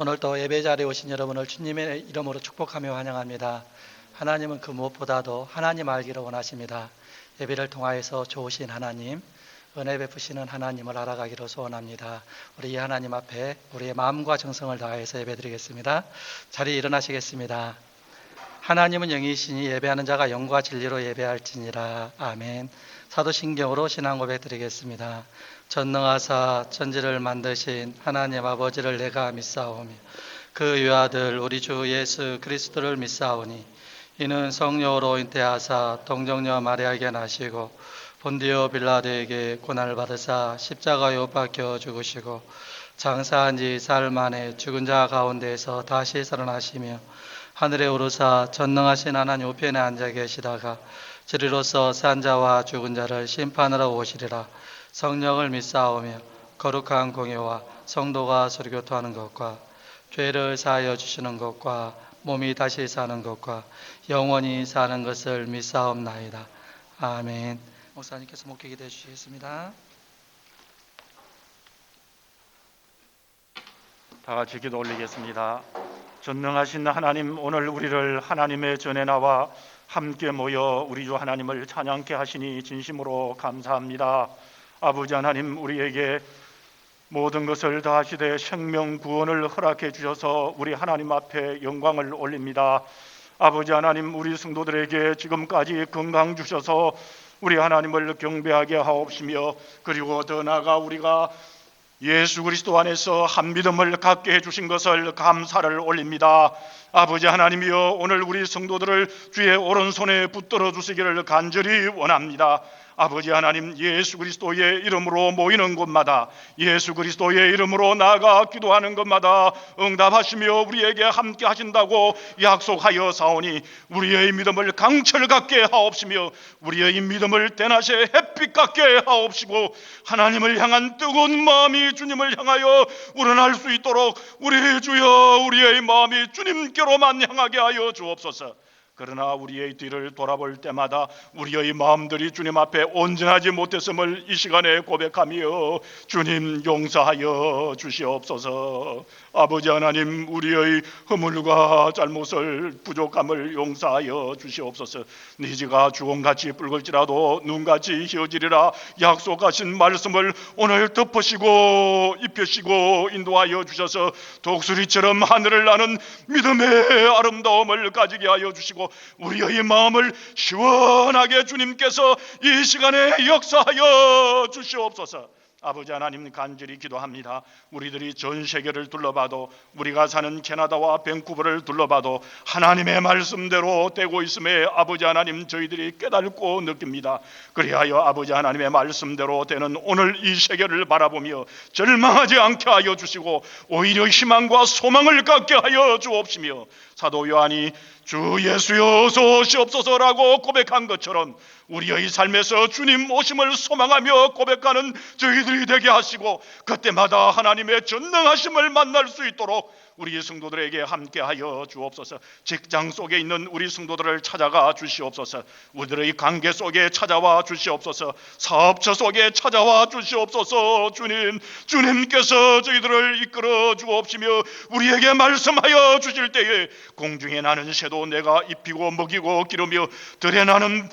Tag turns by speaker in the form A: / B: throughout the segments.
A: 오늘도 예배 자리에 오신 여러분을 주님의 이름으로 축복하며 환영합니다. 하나님은 그 무엇보다도 하나님 알기를 원하십니다. 예배를 통하여서 좋으신 하나님, 은혜 베푸시는 하나님을 알아가기를 소원합니다. 우리 이 하나님 앞에 우리의 마음과 정성을 다해서 예배드리겠습니다. 자리에 일어나시겠습니다. 하나님은 영이시니 예배하는 자가 영과 진리로 예배할지니라. 아멘. 사도신경으로 신앙 고백 드리겠습니다. 전능하사 천지를 만드신 하나님 아버지를 내가 믿사오며 그 유아들 우리 주 예수 그리스도를 믿사오니 이는 성령으로 잉태하사 동정녀 마리아에게 나시고 본디오 빌라도에게 고난을 받으사 십자가에 못 박혀 죽으시고 장사한 지 사흘 만에 죽은 자 가운데에서 다시 살아나시며 하늘에 오르사 전능하신 하나님 우편에 앉아 계시다가 저리로서 산 자와 죽은 자를 심판하러 오시리라. 성령을 믿사오며 거룩한 공예와 성도가 서로교토하는 것과 죄를 사하여 주시는 것과 몸이 다시 사는 것과 영원히 사는 것을 믿사옵나이다. 아멘. 목사님께서 목회 기도해 주시겠습니다.
B: 다 같이 기도 올리겠습니다. 전능하신 하나님, 오늘 우리를 하나님의 전에 나와 함께 모여 우리 주 하나님을 찬양케 하시니 진심으로 감사합니다. 아버지 하나님, 우리에게 모든 것을 다하시되 생명 구원을 허락해 주셔서 우리 하나님 앞에 영광을 올립니다. 아버지 하나님, 우리 성도들에게 지금까지 건강 주셔서 우리 하나님을 경배하게 하옵시며, 그리고 더 나아가 우리가 예수 그리스도 안에서 한 믿음을 갖게 해주신 것을 감사를 올립니다. 아버지 하나님이여, 오늘 우리 성도들을 주의 오른손에 붙들어 주시기를 간절히 원합니다. 아버지 하나님, 예수 그리스도의 이름으로 모이는 곳마다, 예수 그리스도의 이름으로 나아가 기도하는 것마다 응답하시며 우리에게 함께 하신다고 약속하여 사오니 우리의 믿음을 강철 갖게 하옵시며 우리의 믿음을 대낮에 햇빛 같게 하옵시고 하나님을 향한 뜨거운 마음이 주님을 향하여 우러날 수 있도록 우리 주여, 우리의 마음이 주님께로만 향하게 하여 주옵소서. 그러나 우리의 뒤를 돌아볼 때마다 우리의 마음들이 주님 앞에 온전하지 못했음을 이 시간에 고백하며 주님 용서하여 주시옵소서. 아버지 하나님, 우리의 허물과 잘못을, 부족함을 용서하여 주시옵소서. 니지가 주홍같이 붉을지라도 눈같이 희어지리라 약속하신 말씀을 오늘 덮으시고 입히시고 인도하여 주셔서 독수리처럼 하늘을 나는 믿음의 아름다움을 가지게 하여 주시고 우리의 마음을 시원하게 주님께서 이 시간에 역사하여 주시옵소서. 아버지 하나님, 간절히 기도합니다. 우리들이 전 세계를 둘러봐도, 우리가 사는 캐나다와 밴쿠버를 둘러봐도 하나님의 말씀대로 되고 있음에 아버지 하나님, 저희들이 깨닫고 느낍니다. 그리하여 아버지 하나님의 말씀대로 되는 오늘 이 세계를 바라보며 절망하지 않게 하여 주시고 오히려 희망과 소망을 갖게 하여 주옵시며, 사도 요한이 주 예수여 어서 오시옵소서라고 고백한 것처럼 우리의 삶에서 주님 오심을 소망하며 고백하는 저희들이 되게 하시고 그때마다 하나님의 전능하심을 만날 수 있도록 우리 성도들에게 함께하여 주옵소서. 직장 속에 있는 우리 성도들을 찾아가 주시옵소서. 우리들의 관계 속에 찾아와 주시옵소서. 사업처 속에 찾아와 주시옵소서. 주님께서 저희들을 이끌어 주옵시며 우리에게 말씀하여 주실 때에 공중에 나는 새도 내가 입히고 먹이고 기르며 들에 나는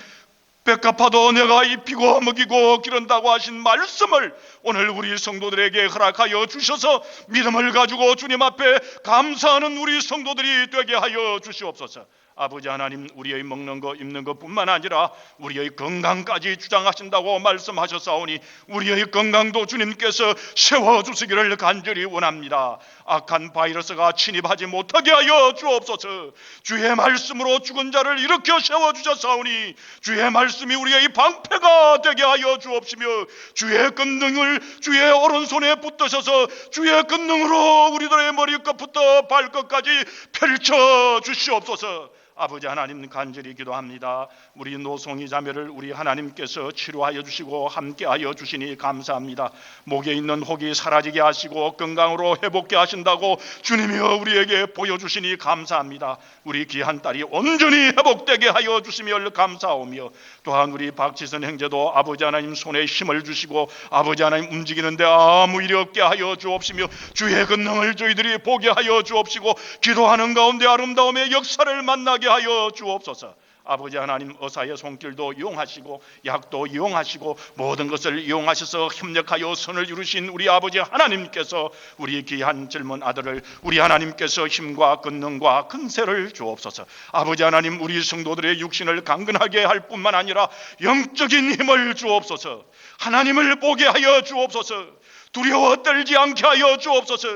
B: 백합화도 내가 입히고 먹이고 기른다고 하신 말씀을 오늘 우리 성도들에게 허락하여 주셔서 믿음을 가지고 주님 앞에 감사하는 우리 성도들이 되게 하여 주시옵소서. 아버지 하나님, 우리의 먹는 것 입는 것뿐만 아니라 우리의 건강까지 주장하신다고 말씀하셨사오니 우리의 건강도 주님께서 세워주시기를 간절히 원합니다. 악한 바이러스가 침입하지 못하게 하여 주옵소서. 주의 말씀으로 죽은 자를 일으켜 세워주셨사오니 주의 말씀이 우리의 방패가 되게 하여 주옵시며 주의 권능을 주의 오른손에 붙드셔서 주의 권능으로 우리들의 머리끝부터 발끝까지 펼쳐 주시옵소서. 아버지 하나님 간절히 기도합니다. 우리 노송이 자매를 우리 하나님께서 치료하여 주시고 함께하여 주시니 감사합니다. 목에 있는 혹이 사라지게 하시고 건강으로 회복케 하신다고 주님이여 우리에게 보여주시니 감사합니다. 우리 귀한 딸이 온전히 회복되게 하여 주시며 감사하오며, 또한 우리 박지선 형제도 아버지 하나님 손에 힘을 주시고 아버지 하나님 움직이는데 아무 일이 없게 하여 주옵시며, 주의 권능을 저희들이 보게 하여 주옵시고, 기도하는 가운데 아름다움의 역사를 만나게 하여 주옵소서. 아버지 하나님 의사의 손길도 이용하시고 약도 이용하시고 모든 것을 이용하셔서 협력하여 선을 이루신 우리 아버지 하나님께서 우리 귀한 젊은 아들을 우리 하나님께서 힘과 권능과 근세를 주옵소서. 아버지 하나님 우리 성도들의 육신을 강건하게 할 뿐만 아니라 영적인 힘을 주옵소서. 하나님을 보게 하여 주옵소서. 두려워 떨지 않게 하여 주옵소서.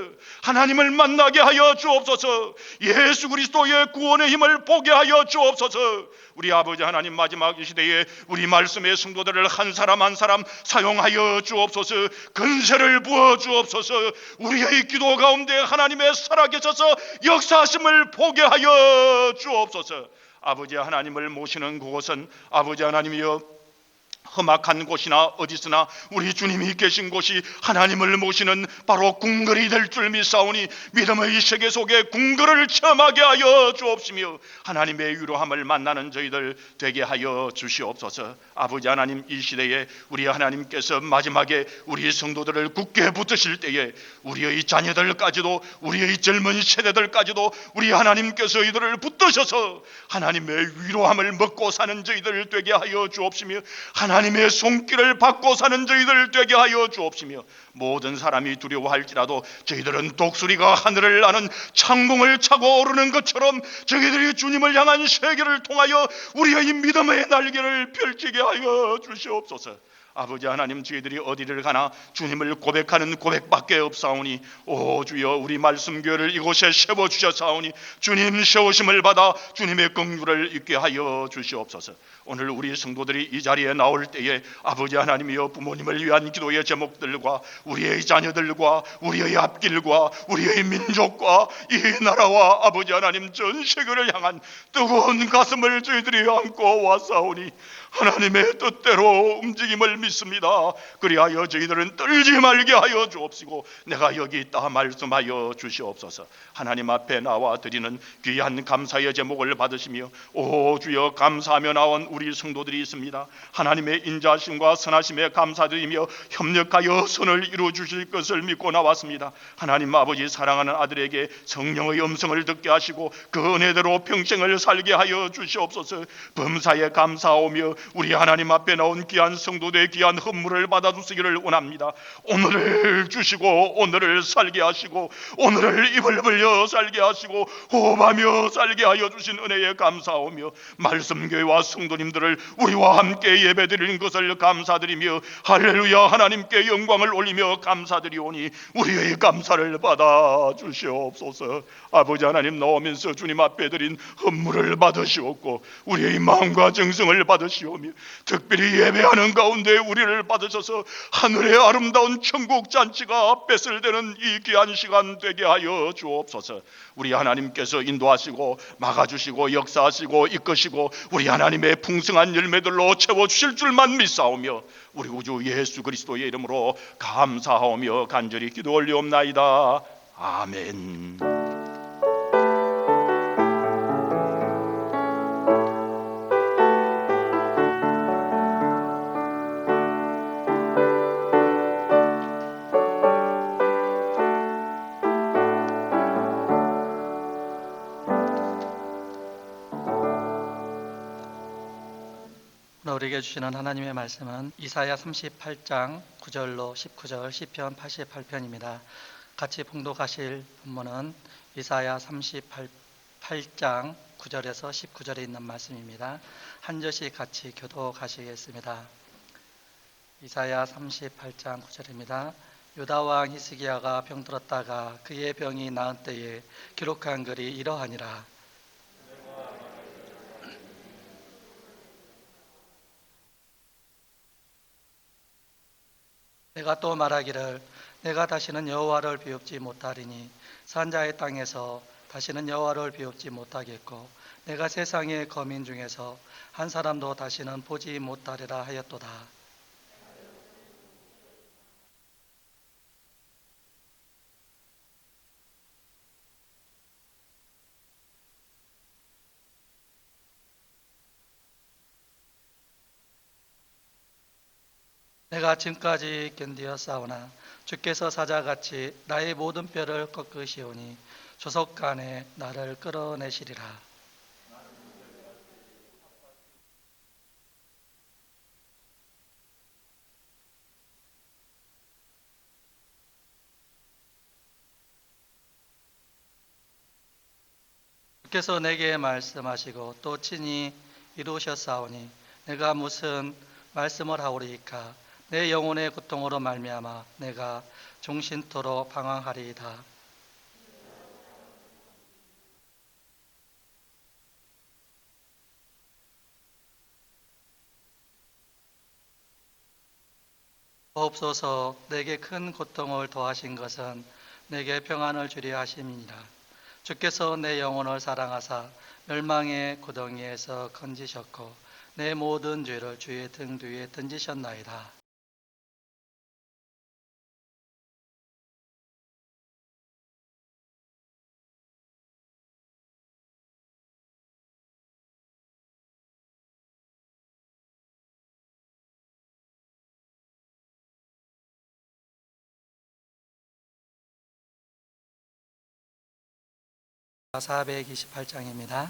B: 하나님을 만나게 하여 주옵소서. 예수 그리스도의 구원의 힘을 보게 하여 주옵소서. 우리 아버지 하나님 마지막 이 시대에 우리 말씀의 성도들을 한 사람 한 사람 사용하여 주옵소서. 근세를 부어 주옵소서. 우리의 기도 가운데 하나님의 살아계셔서 역사하심을 보게 하여 주옵소서. 아버지 하나님을 모시는 그곳은 아버지 하나님이여 험악한 곳이나 어디서나 우리 주님이 계신 곳이 하나님을 모시는 바로 궁궐이 될 줄 믿사오니, 믿음의 세계 속에 궁궐을 체험하게 하여 주옵시며 하나님의 위로함을 만나는 저희들 되게 하여 주시옵소서. 아버지 하나님 이 시대에 우리 하나님께서 마지막에 우리 성도들을 굳게 붙으실 때에 우리의 자녀들까지도 우리의 젊은 세대들까지도 우리 하나님께서 이들을 붙드셔서 하나님의 위로함을 먹고 사는 저희들 되게 하여 주옵시며, 하나님의 손길을 받고 사는 저희들 되게 하여 주옵시며, 모든 사람이 두려워할지라도 저희들은 독수리가 하늘을 나는 창공을 차고 오르는 것처럼 저희들이 주님을 향한 세계를 통하여 우리의 믿음의 날개를 펼치게 하여 주시옵소서. 아버지 하나님 저희들이 어디를 가나 주님을 고백하는 고백밖에 없사오니, 오 주여 우리 말씀교회를 이곳에 세워주셨사오니 주님 세우심을 받아 주님의 긍휼을 잊게 하여 주시옵소서. 오늘 우리 성도들이 이 자리에 나올 때에 아버지 하나님이여 부모님을 위한 기도의 제목들과 우리의 자녀들과 우리의 앞길과 우리의 민족과 이 나라와 아버지 하나님 전 세계를 향한 뜨거운 가슴을 저희들이 안고 왔사오니 하나님의 뜻대로 움직임을 믿습니다. 그리하여 저희들은 떨지 말게 하여 주옵시고 내가 여기 있다 말씀하여 주시옵소서. 하나님 앞에 나와 드리는 귀한 감사의 제목을 받으시며, 오 주여 감사하며 나온 우리 성도들이 있습니다. 하나님의 인자하심과 선하심에 감사드리며 협력하여 선을 이루어 주실 것을 믿고 나왔습니다. 하나님 아버지 사랑하는 아들에게 성령의 음성을 듣게 하시고 그 은혜대로 평생을 살게 하여 주시옵소서. 범사에 감사하오며 우리 하나님 앞에 나온 귀한 성도들의 귀한 헌물을 받아주시기를 원합니다. 오늘을 주시고 오늘을 살게 하시고 오늘을 입을 벌려 살게 하시고 호흡하며 살게 하여 주신 은혜에 감사하오며, 말씀교회와 성도님들을 우리와 함께 예배드리는 것을 감사드리며 할렐루야 하나님께 영광을 올리며 감사드리오니 우리의 감사를 받아 주시옵소서. 아버지 하나님 나오면서 주님 앞에 드린 헌물을 받으시옵고 우리의 마음과 정성을 받으시오며 특별히 예배하는 가운데 우리를 받으셔서 하늘의 아름다운 천국 잔치가 뺏을되는 이 귀한 시간 되게 하여 주옵소서. 우리 하나님께서 인도하시고 막아주시고 역사하시고 이끄시고 우리 하나님의 풍성한 열매들로 채워주실 줄만 믿사오며 우리 구주 예수 그리스도의 이름으로 감사하오며 간절히 기도 올리옵나이다. 아멘.
A: 우리에게 주시는 하나님의 말씀은 이사야 38장 9절로 19절 시편 88편입니다. 같이 봉독하실 본문은 이사야 38장 9절에서 19절에 있는 말씀입니다. 한 절씩 같이 교독하시겠습니다. 이사야 38장 9절입니다. 유다 왕 히스기야가 병들었다가 그의 병이 나은 때에 기록한 글이 이러하니라. 내가 또 말하기를 내가 다시는 여호와를 비웃지 못하리니 산자의 땅에서 다시는 여호와를 비웃지 못하겠고 내가 세상의 거민 중에서 한 사람도 다시는 보지 못하리라 하였도다. 내가 지금까지 견디었사오나 주께서 사자같이 나의 모든 뼈를 꺾으시오니 조속간에 나를 끌어내시리라. 주께서 내게 말씀하시고 또 친히 이루셨사오니 내가 무슨 말씀을 하오리이까. 내 영혼의 고통으로 말미암아 내가 종신토록 방황하리이다. 없어서 내게 큰 고통을 더하신 것은 내게 평안을 주려 하심이니라. 주께서 내 영혼을 사랑하사 멸망의 구덩이에서 건지셨고 내 모든 죄를 주의 등 뒤에 던지셨나이다. 사 428장입니다.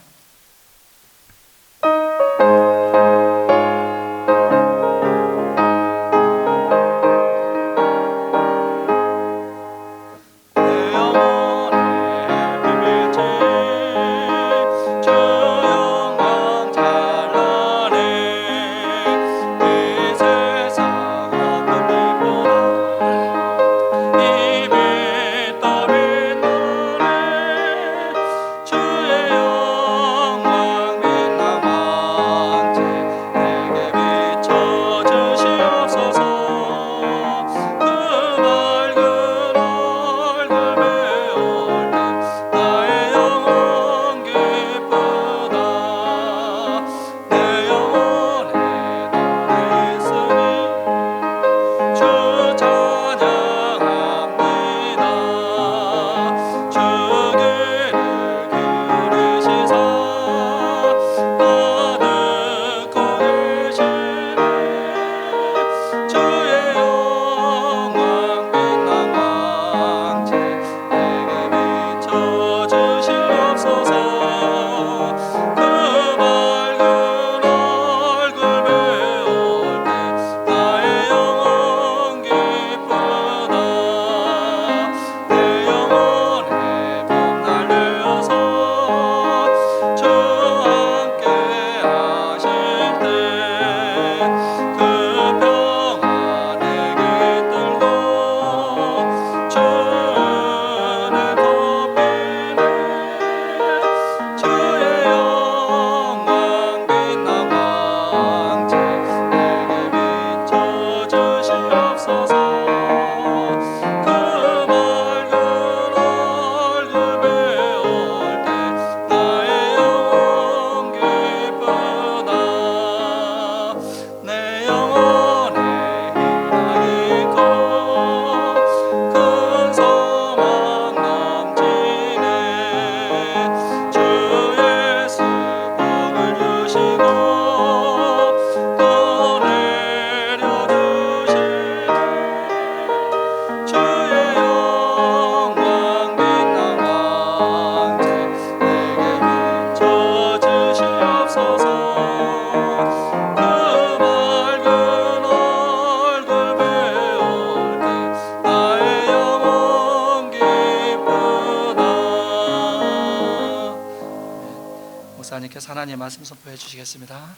A: 목사님께서 하나님의 말씀 선포해 주시겠습니다.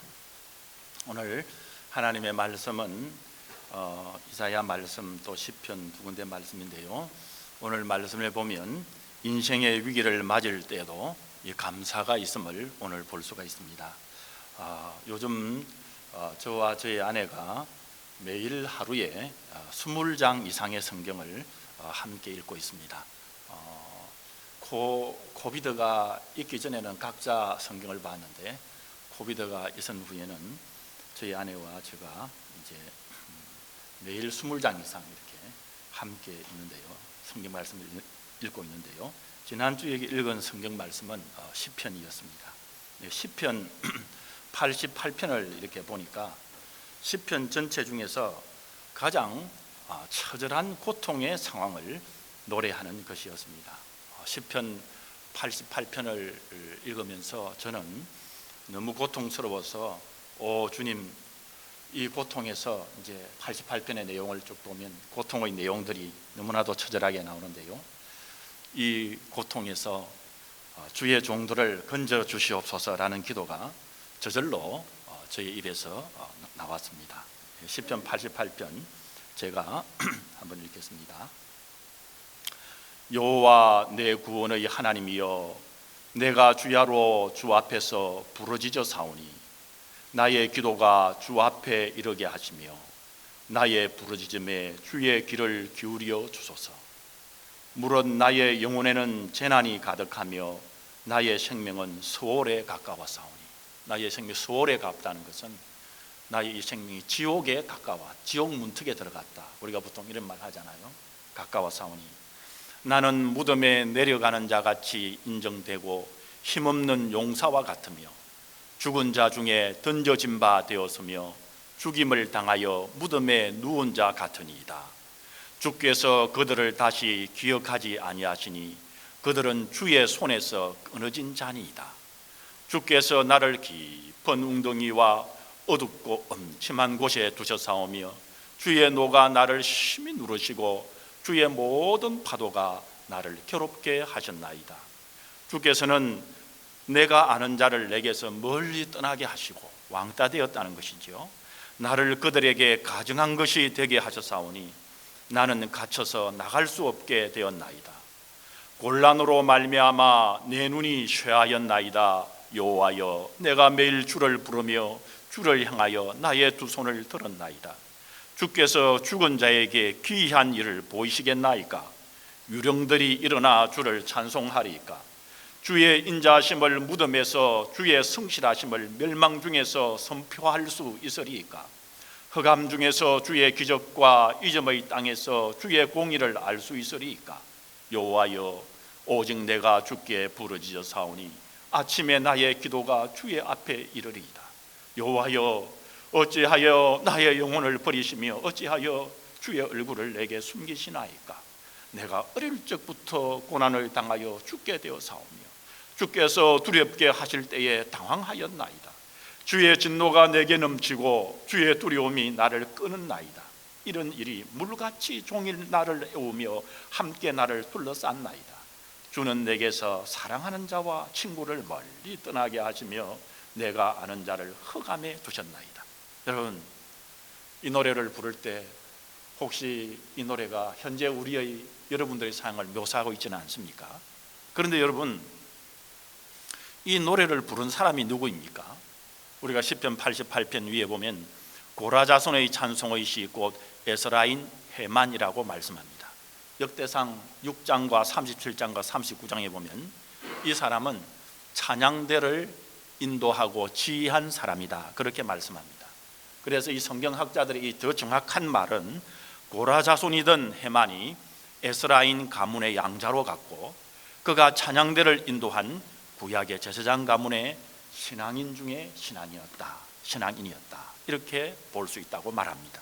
B: 오늘 하나님의 말씀은 이사야 말씀 또 시편 두 군데 말씀인데요. 오늘 말씀을 보면 인생의 위기를 맞을 때에도 이 감사가 있음을 오늘 볼 수가 있습니다. 요즘 저와 저희 아내가 매일 하루에 20장 이상의 성경을 함께 읽고 있습니다.
C: 코비드가 있기 전에는 각자 성경을 봤는데 코비드가 있은 후에는 저희 아내와 제가 이제 매일 20장 이상 이렇게 함께 있는데요. 성경 말씀을 읽고 있는데요. 지난주에 읽은 성경 말씀은 시편이었습니다. 시편 88편을 이렇게 보니까 시편 전체 중에서 가장 처절한 고통의 상황을 노래하는 것이었습니다. 시편 88편을 읽으면서 저는 너무 고통스러워서 주님, 이 고통에서 이제 88편의 내용을 쭉 보면 고통의 내용들이 너무나도 처절하게 나오는데요. 이 고통에서 주의 종들을 건져 주시옵소서라는 기도가 저절로 저희 입에서 나왔습니다. 시편 88편 제가 한번 읽겠습니다. 여호와 내 구원의 하나님이여, 내가 주야로 주 앞에서 부르짖어 사오니 나의 기도가 주 앞에 이르게 하시며 나의 부르짖음에 주의 귀를 기울여 주소서. 무릇 나의 영혼에는 재난이 가득하며 나의 생명은 수월에 가까워사오니, 나의 생명이 수월에 가깝다는 것은 나의 이 생명이 지옥에 가까워, 지옥 문턱에 들어갔다. 우리가 보통 이런 말 하잖아요. 가까워사오니 나는 무덤에 내려가는 자같이 인정되고 힘없는 용사와 같으며 죽은 자 중에 던져진 바 되었으며 죽임을 당하여 무덤에 누운 자 같으니이다. 주께서 그들을 다시 기억하지 아니하시니 그들은 주의 손에서 끊어진 자니이다. 주께서 나를 깊은 웅덩이와 어둡고 엄침한 곳에 두셨사오며 주의 노가 나를 심히 누르시고 주의 모든 파도가 나를 괴롭게 하셨나이다. 주께서는 내가 아는 자를 내게서 멀리 떠나게 하시고 왕따 되었다는 것이죠. 나를 그들에게 가증한 것이 되게 하셨사오니 나는 갇혀서 나갈 수 없게 되었나이다. 곤란으로 말미암아 내 눈이 쇠하였나이다. 여호와여, 내가 매일 주를 부르며 주를 향하여 나의 두 손을 들었나이다. 주께서 죽은 자에게 기이한 일을 보이시겠나이까? 유령들이 일어나 주를 찬송하리이까? 주의 인자하심을 무덤에서 주의 성실하심을 멸망 중에서 선포할 수 있으리이까? 흑암 중에서 주의 기적과 이점의 땅에서 주의 공의를 알 수 있으리이까? 여호와여, 오직 내가 주께 부르짖어 사오니 아침에 나의 기도가 주의 앞에 이르리이다. 여호와여, 어찌하여 나의 영혼을 버리시며 어찌하여 주의 얼굴을 내게 숨기시나이까? 내가 어릴 적부터 고난을 당하여 죽게 되어사오며 주께서 두렵게 하실 때에 당황하였나이다. 주의 진노가 내게 넘치고 주의 두려움이 나를 끄는나이다. 이런 일이 물같이 종일 나를 애우며 함께 나를 둘러쌌나이다. 주는 내게서 사랑하는 자와 친구를 멀리 떠나게 하시며 내가 아는 자를 흑암에 두셨나이다. 여러분, 이 노래를 부를 때 혹시 이 노래가 현재 우리의 여러분들의 상황을 묘사하고 있지는 않습니까? 그런데 여러분, 이 노래를 부른 사람이 누구입니까? 우리가 시편 88편 위에 보면 고라자손의 찬송의 시 곧 에스라인 헤만이라고 말씀합니다. 역대상 6장과 37장과 39장에 보면 이 사람은 찬양대를 인도하고 지휘한 사람이다, 그렇게 말씀합니다. 그래서 이 성경학자들이 이 더 정확한 말은 고라자손이던 헤만이 에스라인 가문의 양자로 갔고 그가 찬양대를 인도한 구약의 제사장 가문의 신앙인 중에 신앙인이었다, 이렇게 볼 수 있다고 말합니다.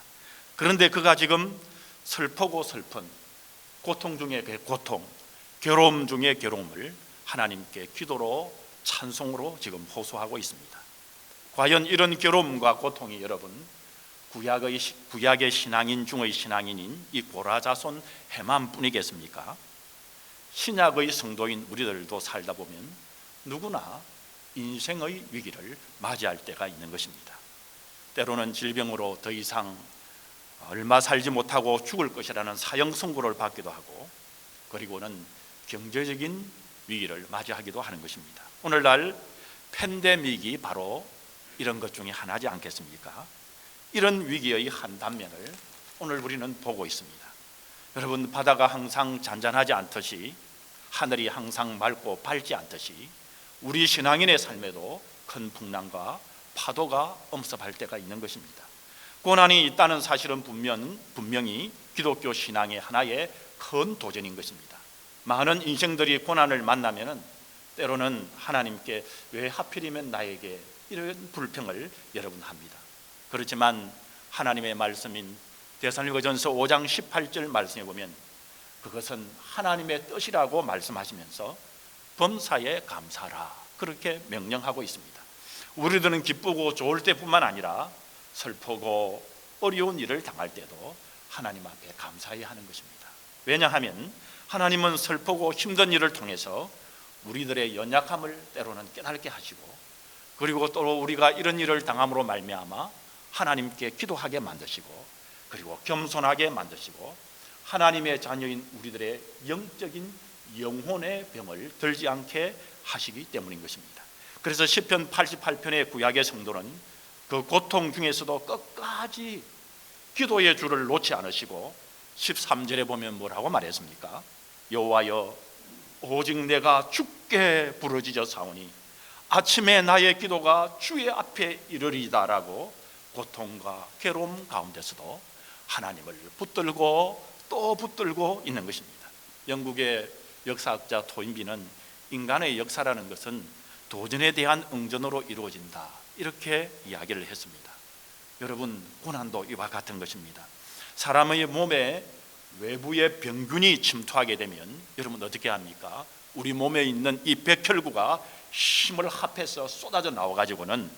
C: 그런데 그가 지금 슬프고 슬픈 고통 중에 고통, 괴로움 중에 괴로움을 하나님께 기도로 찬송으로 지금 호소하고 있습니다. 과연 이런 괴로움과 고통이 여러분 구약의 신앙인 중의 신앙인인 이 고라자손 헤만뿐이겠습니까? 신약의 성도인 우리들도 살다 보면 누구나 인생의 위기를 맞이할 때가 있는 것입니다. 때로는 질병으로 더 이상 얼마 살지 못하고 죽을 것이라는 사형 선고를 받기도 하고, 그리고는 경제적인 위기를 맞이하기도 하는 것입니다. 오늘날 팬데믹이 바로 이런 것 중에 하나지 않겠습니까? 이런 위기의 한 단면을 오늘 우리는 보고 있습니다. 여러분, 바다가 항상 잔잔하지 않듯이 하늘이 항상 맑고 밝지 않듯이 우리 신앙인의 삶에도 큰 풍랑과 파도가 엄습할 때가 있는 것입니다. 고난이 있다는 사실은 분명히 기독교 신앙의 하나의 큰 도전인 것입니다. 많은 인생들이 고난을 만나면은 때로는 하나님께 왜 하필이면 나에게 이런 불평을 여러분 합니다. 그렇지만 하나님의 말씀인 데살로니가전서 5장 18절 말씀에 보면 그것은 하나님의 뜻이라고 말씀하시면서 범사에 감사하라 그렇게 명령하고 있습니다. 우리들은 기쁘고 좋을 때뿐만 아니라 슬프고 어려운 일을 당할 때도 하나님 앞에 감사해야 하는 것입니다. 왜냐하면 하나님은 슬프고 힘든 일을 통해서 우리들의 연약함을 때로는 깨닫게 하시고, 그리고 또 우리가 이런 일을 당함으로 말미암아 하나님께 기도하게 만드시고, 그리고 겸손하게 만드시고, 하나님의 자녀인 우리들의 영적인 영혼의 병을 들지 않게 하시기 때문인 것입니다. 그래서 시편 88편의 구약의 성도는 그 고통 중에서도 끝까지 기도의 줄을 놓지 않으시고 13절에 보면 뭐라고 말했습니까? 여호와여 오직 내가 주께 부르짖어 사오니 아침에 나의 기도가 주의 앞에 이르리다라고 고통과 괴로움 가운데서도 하나님을 붙들고 또 붙들고 있는 것입니다. 영국의 역사학자 토인비는 인간의 역사라는 것은 도전에 대한 응전으로 이루어진다 이렇게 이야기를 했습니다. 여러분, 고난도 이와 같은 것입니다. 사람의 몸에 외부의 병균이 침투하게 되면 여러분 어떻게 합니까? 우리 몸에 있는 이 백혈구가 힘을 합해서 쏟아져 나와가지고는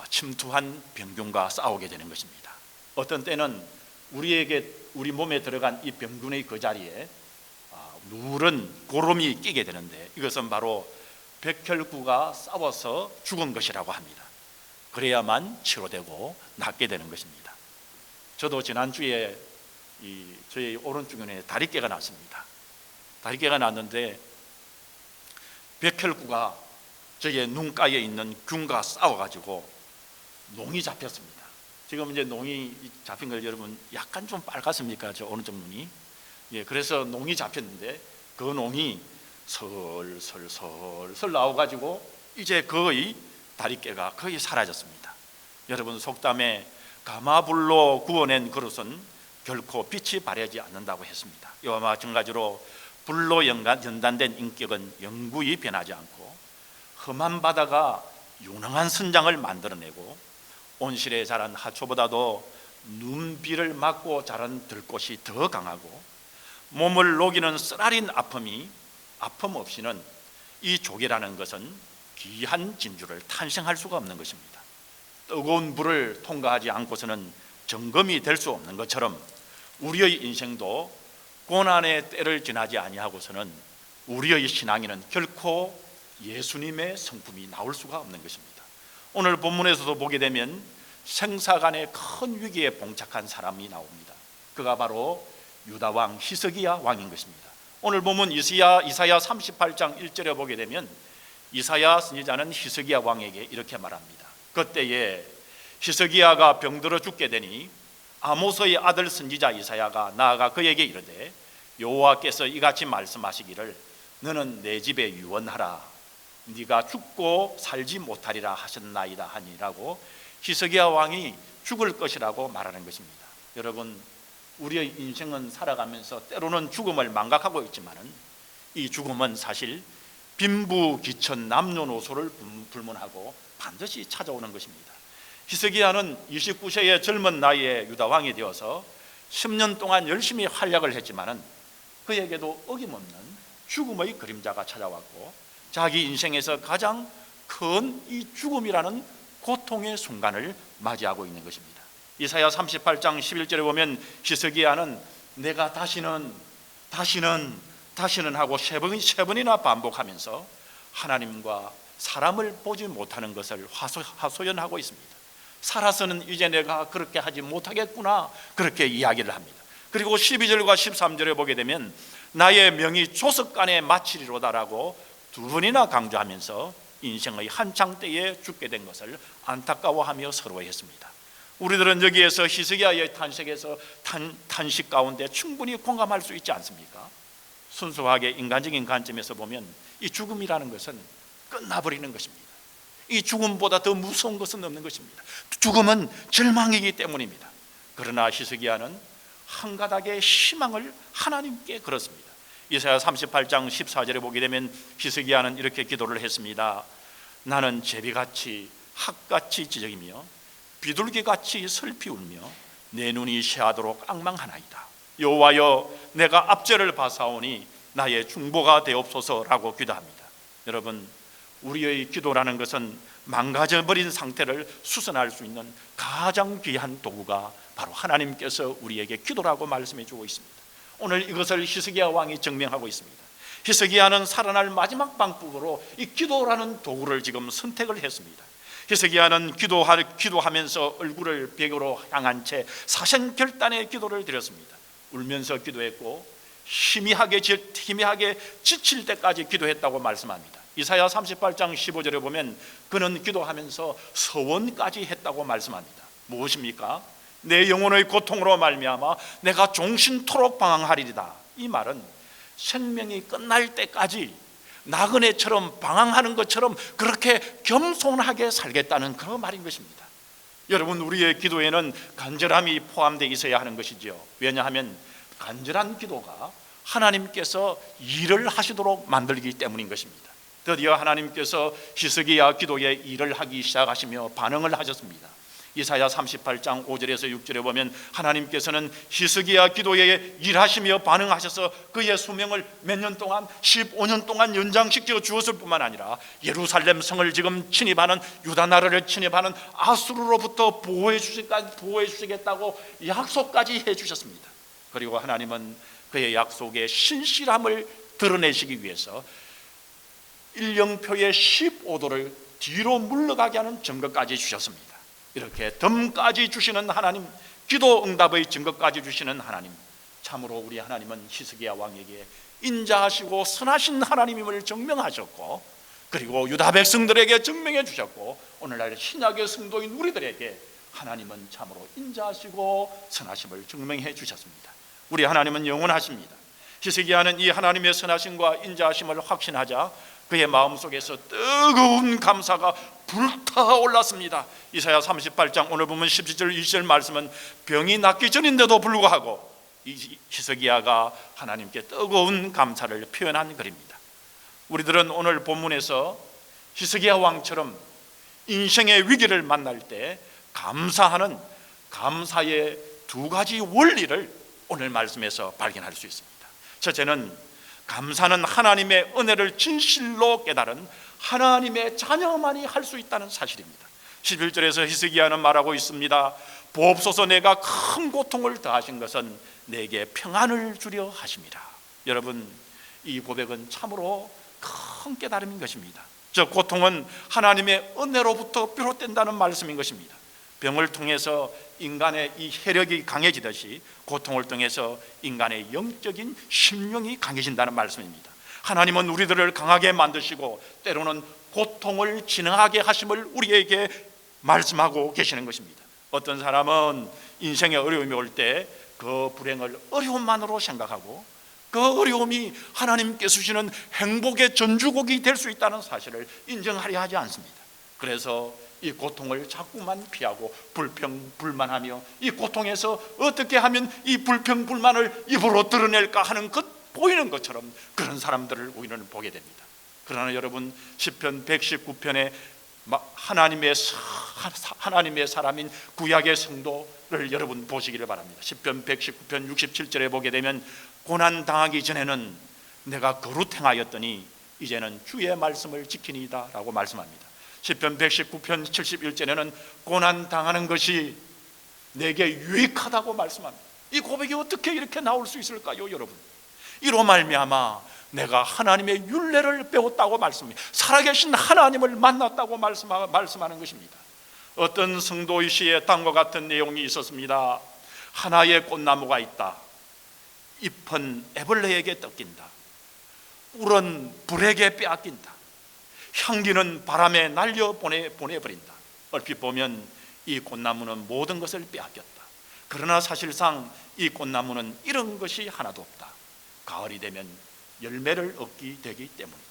C: 침투한 병균과 싸우게 되는 것입니다. 어떤 때는 우리 몸에 들어간 이 병균의 그 자리에 누런 고름이 끼게 되는데 이것은 바로 백혈구가 싸워서 죽은 것이라고 합니다. 그래야만 치료되고 낫게 되는 것입니다. 저도 지난주에 저희 오른쪽에 다리깨가 났습니다. 다리깨가 났는데 백혈구가 저의 눈가에 있는 균과 싸워가지고 농이 잡혔습니다. 지금 이제 농이 잡힌 걸 여러분 약간 좀 빨갛습니까? 저 오른쪽 눈이. 예, 그래서 농이 잡혔는데 그 농이 설설설설 나와가지고 이제 거의 다리깨가 거의 사라졌습니다. 여러분, 속담에 가마불로 구워낸 그릇은 결코 빛이 발하지 않는다고 했습니다. 이와 마찬가지로 불로 연단된 인격은 영구히 변하지 않고 험한 바다가 유능한 선장을 만들어내고 온실에 자란 하초보다도 눈비를 맞고 자란 들꽃이 더 강하고 몸을 녹이는 쓰라린 아픔 없이는 이 조개라는 것은 귀한 진주를 탄생할 수가 없는 것입니다. 뜨거운 불을 통과하지 않고서는 점검이 될 수 없는 것처럼 우리의 인생도 고난의 때를 지나지 아니하고서는 우리의 신앙에는 결코 예수님의 성품이 나올 수가 없는 것입니다. 오늘 본문에서도 보게 되면 생사간의 큰 위기에 봉착한 사람이 나옵니다. 그가 바로 유다왕 히스기야 왕인 것입니다. 오늘 보면 이사야 38장 1절에 보게 되면 이사야 선지자는 히스기야 왕에게 이렇게 말합니다. 그때에 히스기야가 병들어 죽게 되니 아모스의 아들 선지자 이사야가 나아가 그에게 이르되 여호와께서 이같이 말씀하시기를 너는 내 집에 유언하라 네가 죽고 살지 못하리라 하셨나이다 하니라고 히스기야 왕이 죽을 것이라고 말하는 것입니다. 여러분, 우리의 인생은 살아가면서 때로는 죽음을 망각하고 있지만은 이 죽음은 사실 빈부귀천 남녀노소를 불문하고 반드시 찾아오는 것입니다. 히스기야는 29세의 젊은 나이에 유다 왕이 되어서 10년 동안 열심히 활약을 했지만은 그에게도 어김없는 죽음의 그림자가 찾아왔고 자기 인생에서 가장 큰 이 죽음이라는 고통의 순간을 맞이하고 있는 것입니다. 이사야 38장 11절에 보면 히스기야는 내가 다시는 하고 세 번이나 반복하면서 하나님과 사람을 보지 못하는 것을 하소연하고 있습니다. 살아서는 이제 내가 그렇게 하지 못하겠구나 그렇게 이야기를 합니다. 그리고 12절과 13절에 보게 되면 나의 명이 조석간에 마치리로다라고 두 번이나 강조하면서 인생의 한창 때에 죽게 된 것을 안타까워하며 서러워했습니다. 우리들은 여기에서 히스기야의 탄식에서 탄식 가운데 충분히 공감할 수 있지 않습니까? 순수하게 인간적인 관점에서 보면 이 죽음이라는 것은 끝나버리는 것입니다. 이 죽음보다 더 무서운 것은 없는 것입니다. 죽음은 절망이기 때문입니다. 그러나 히스기야는 한 가닥의 희망을 하나님께 걸었습니다. 이사야 38장 14절에 보게 되면 히스기야는 이렇게 기도를 했습니다. 나는 제비같이 학같이 지적이며 비둘기같이 슬피 울며 내 눈이 새하도록 앙망하나이다. 여호와여, 내가 압제를 받사오니 나의 중보가 되옵소서라고 기도합니다. 여러분, 우리의 기도라는 것은 망가져버린 상태를 수선할 수 있는 가장 귀한 도구가 바로 하나님께서 우리에게 기도라고 말씀해 주고 있습니다. 오늘 이것을 히스기야 왕이 증명하고 있습니다. 히스기야는 살아날 마지막 방법으로 이 기도라는 도구를 지금 선택을 했습니다. 히스기야는 기도하면서 얼굴을 벽으로 향한 채 사생결단의 기도를 드렸습니다. 울면서 기도했고 희미하게 지칠 때까지 기도했다고 말씀합니다. 이사야 38장 15절에 보면 그는 기도하면서 서원까지 했다고 말씀합니다. 무엇입니까? 내 영혼의 고통으로 말미암아 내가 종신토록 방황하리이다. 이 말은 생명이 끝날 때까지 나그네처럼 방황하는 것처럼 그렇게 겸손하게 살겠다는 그런 말인 것입니다. 여러분, 우리의 기도에는 간절함이 포함되어 있어야 하는 것이지요. 왜냐하면 간절한 기도가 하나님께서 일을 하시도록 만들기 때문인 것입니다. 드디어 하나님께서 히스기야 기도에 일을 하기 시작하시며 반응을 하셨습니다. 이사야 38장 5절에서 6절에 보면 하나님께서는 히스기야 기도에 일하시며 반응하셔서 그의 수명을 몇 년 동안 15년 동안 연장시켜 주었을 뿐만 아니라 예루살렘 성을 지금 침입하는 유다 나라를 침입하는 아수르로부터 보호해 주시겠다고 약속까지 해 주셨습니다. 그리고 하나님은 그의 약속의 신실함을 드러내시기 위해서 일령표의 15도를 뒤로 물러가게 하는 증거까지 주셨습니다. 이렇게 덤까지 주시는 하나님, 기도 응답의 증거까지 주시는 하나님, 참으로 우리 하나님은 히스기야 왕에게 인자하시고 선하신 하나님임을 증명하셨고, 그리고 유다 백성들에게 증명해 주셨고, 오늘날 신약의 성도인 우리들에게 하나님은 참으로 인자하시고 선하심을 증명해 주셨습니다. 우리 하나님은 영원하십니다. 히스기야는 이 하나님의 선하심과 인자하심을 확신하자 그의 마음속에서 뜨거운 감사가 불타올랐습니다. 이사야 38장 오늘 보면 17절 20절 말씀은 병이 낫기 전인데도 불구하고 이 히스기야가 하나님께 뜨거운 감사를 표현한 글입니다. 우리들은 오늘 본문에서 히스기야 왕처럼 인생의 위기를 만날 때 감사하는 감사의 두 가지 원리를 오늘 말씀에서 발견할 수 있습니다. 첫째는 감사는 하나님의 은혜를 진실로 깨달은 하나님의 자녀만이 할 수 있다는 사실입니다. 11절에서 히스기야는 말하고 있습니다. 보옵소서, 내가 큰 고통을 더하신 것은 내게 평안을 주려 하심이라. 여러분, 이 고백은 참으로 큰 깨달음인 것입니다. 저 고통은 하나님의 은혜로부터 비롯된다는 말씀인 것입니다. 병을 통해서 인간의 이 혈액이 강해지듯이 고통을 통해서 인간의 영적인 심령이 강해진다는 말씀입니다. 하나님은 우리들을 강하게 만드시고 때로는 고통을 진행하게 하심을 우리에게 말씀하고 계시는 것입니다. 어떤 사람은 인생의 어려움이 올 때 그 불행을 어려움만으로 생각하고 그 어려움이 하나님께서 주시는 행복의 전주곡이 될 수 있다는 사실을 인정하려 하지 않습니다. 그래서 이 고통을 자꾸만 피하고 불평불만하며 이 고통에서 어떻게 하면 이 불평불만을 입으로 드러낼까 하는 것 보이는 것처럼 그런 사람들을 우리는 보게 됩니다. 그러나 여러분, 시편 119편에 하나님의 사람인 구약의 성도를 여러분 보시기를 바랍니다. 시편 119편 67절에 보게 되면 고난 당하기 전에는 내가 거룩 행하였더니 이제는 주의 말씀을 지키니이다 라고 말씀합니다. 시편 119편 71절에는 고난 당하는 것이 내게 유익하다고 말씀합니다. 이 고백이 어떻게 이렇게 나올 수 있을까요, 여러분? 이로 말미암아 내가 하나님의 율례를 배웠다고 말씀합니다. 살아계신 하나님을 만났다고 말씀하는 것입니다. 어떤 성도의 시에 다음과 같은 내용이 있었습니다. 하나의 꽃나무가 있다. 잎은 애벌레에게 뜯긴다. 꿀은 불에게 빼앗긴다. 향기는 바람에 날려 보내버린다. 얼핏 보면 이 꽃나무는 모든 것을 빼앗겼다. 그러나 사실상 이 꽃나무는 이런 것이 하나도 없다. 가을이 되면
B: 열매를 얻게 되기 때문이다.